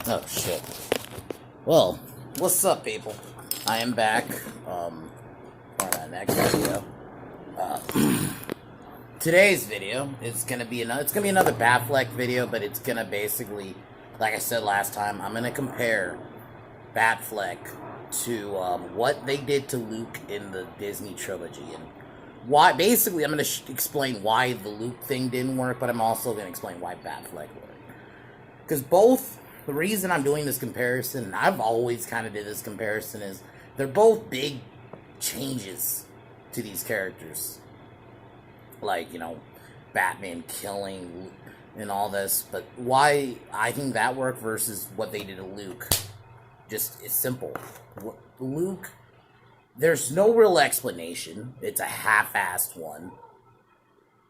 Oh shit. Well, what's up, people? I am back. For our next video. Today's video is gonna be another Batfleck video, but it's gonna basically, like I said last time, I'm gonna compare Batfleck to what they did to Luke in the Disney Trilogy, and why. Basically, I'm gonna explain why the Luke thing didn't work, but I'm also gonna explain why Batfleck worked. Because the reason I'm doing this comparison, and I've always kind of did this comparison, is they're both big changes to these characters. Like, Batman killing and all this. But why I think that worked versus what they did to Luke, just is simple. Luke, there's no real explanation. It's a half-assed one.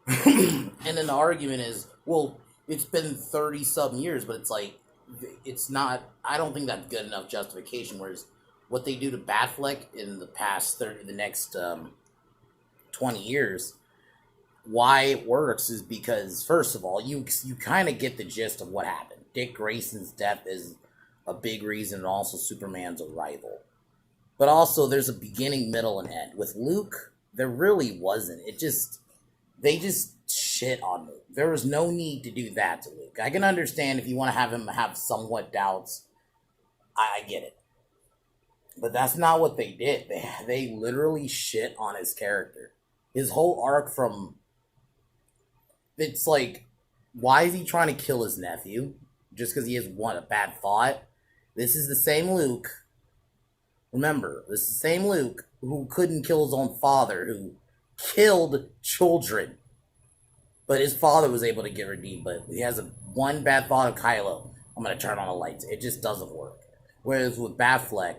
And then the argument is, well, it's been 30-some years, but it's like, it's not, I don't think that's good enough justification, whereas what they do to Batfleck in the next 20 years, why it works is because, first of all, you kind of get the gist of what happened. Dick Grayson's death is a big reason, and also Superman's arrival. But also, there's a beginning, middle, and end. With Luke, there really wasn't. They just shit on Luke. There was no need to do that to Luke. I can understand if you want to have him have somewhat doubts. I get it. But that's not what they did. They literally shit on his character. His whole arc from... It's like, why is he trying to kill his nephew? Just because he has, a bad thought? This is the same Luke. Remember, this is the same Luke who couldn't kill his own father, who killed children. But his father was able to get redeemed. But he has one bad thought of Kylo. I'm going to turn on the lights. It just doesn't work. Whereas with Batfleck,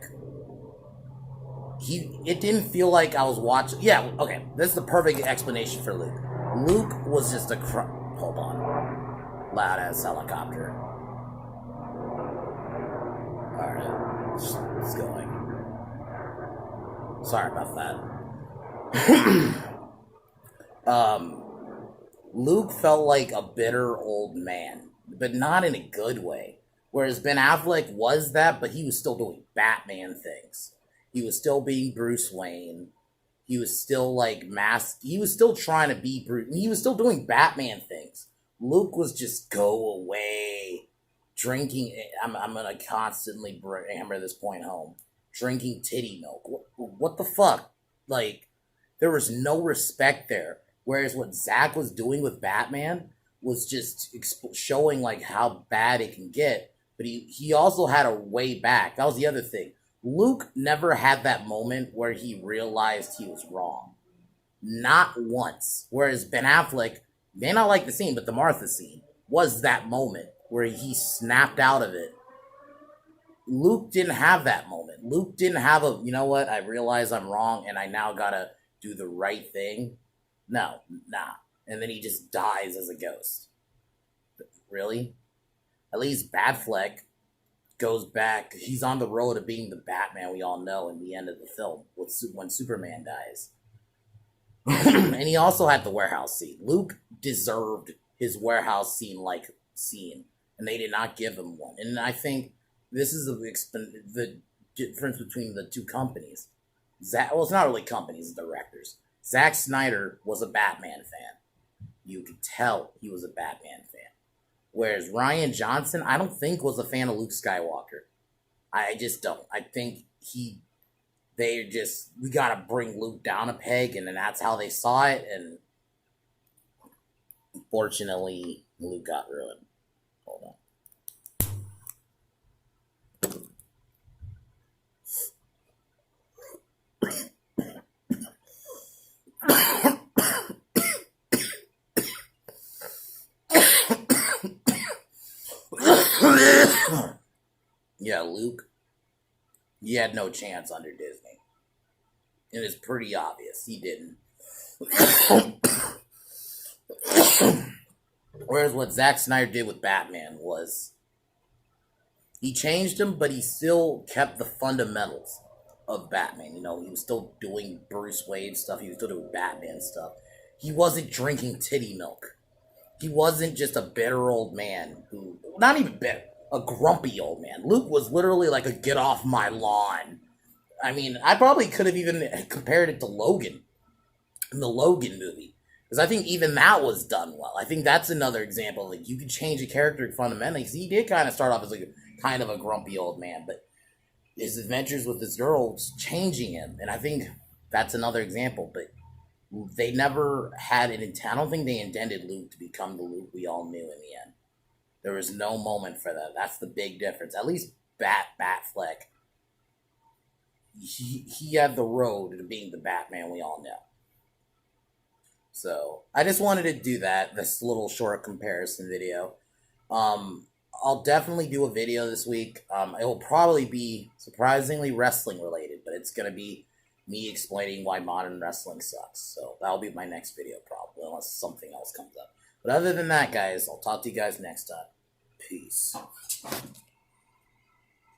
it didn't feel like I was watching... Yeah, okay. This is the perfect explanation for Luke. Luke was just hold on. Loud-ass helicopter. Alright. It's going. Sorry about that. Luke felt like a bitter old man, but not in a good way. Whereas Ben Affleck was that, but he was still doing Batman things. He was still being Bruce Wayne. He was still he was still trying to be Bruce. He was still doing Batman things. Luke was just go away, drinking. I'm gonna constantly hammer this point home. Drinking titty milk. What the fuck? There was no respect there. Whereas what Zack was doing with Batman was just showing how bad it can get. But he also had a way back. That was the other thing. Luke never had that moment where he realized he was wrong. Not once. Whereas Ben Affleck, may not like the scene, but the Martha scene was that moment where he snapped out of it. Luke didn't have that moment. Luke didn't have you know what, I realize I'm wrong and I now gotta do the right thing. No, nah. And then he just dies as a ghost. Really? At least Batfleck goes back. He's on the road to being the Batman we all know in the end of the film when Superman dies. And he also had the warehouse scene. Luke deserved his warehouse scene, and they did not give him one. And I think this is the difference between the two companies. It's not really companies, it's directors. Zack Snyder was a Batman fan. You could tell he was a Batman fan. Whereas Rian Johnson, I don't think was a fan of Luke Skywalker. I just don't. I think we gotta bring Luke down a peg, and then that's how they saw it, and unfortunately, Luke got ruined. Hold on. Yeah, Luke, he had no chance under Disney. It was pretty obvious he didn't. Whereas what Zack Snyder did with Batman was he changed him, but he still kept the fundamentals of Batman. He was still doing Bruce Wayne stuff. He was still doing Batman stuff. He wasn't drinking titty milk. He wasn't just a bitter old man who, not even bitter. a grumpy old man. Luke was literally like a get off my lawn. I mean, I probably could have even compared it to Logan in the Logan movie. Because I think even that was done well. I think that's another example. Like, you could change a character fundamentally. Because he did kind of start off as like kind of a grumpy old man. But his adventures with this girl changing him. And I think that's another example. But they never had an intent. I don't think they intended Luke to become the Luke we all knew in the end. There was no moment for that. That's the big difference. At least Batfleck, he had the road to being the Batman we all know. So I just wanted to do that, this little short comparison video. I'll definitely do a video this week. It will probably be surprisingly wrestling related, but it's gonna be me explaining why modern wrestling sucks. So that'll be my next video probably, unless something else comes up. But other than that, guys, I'll talk to you guys next time. Peace.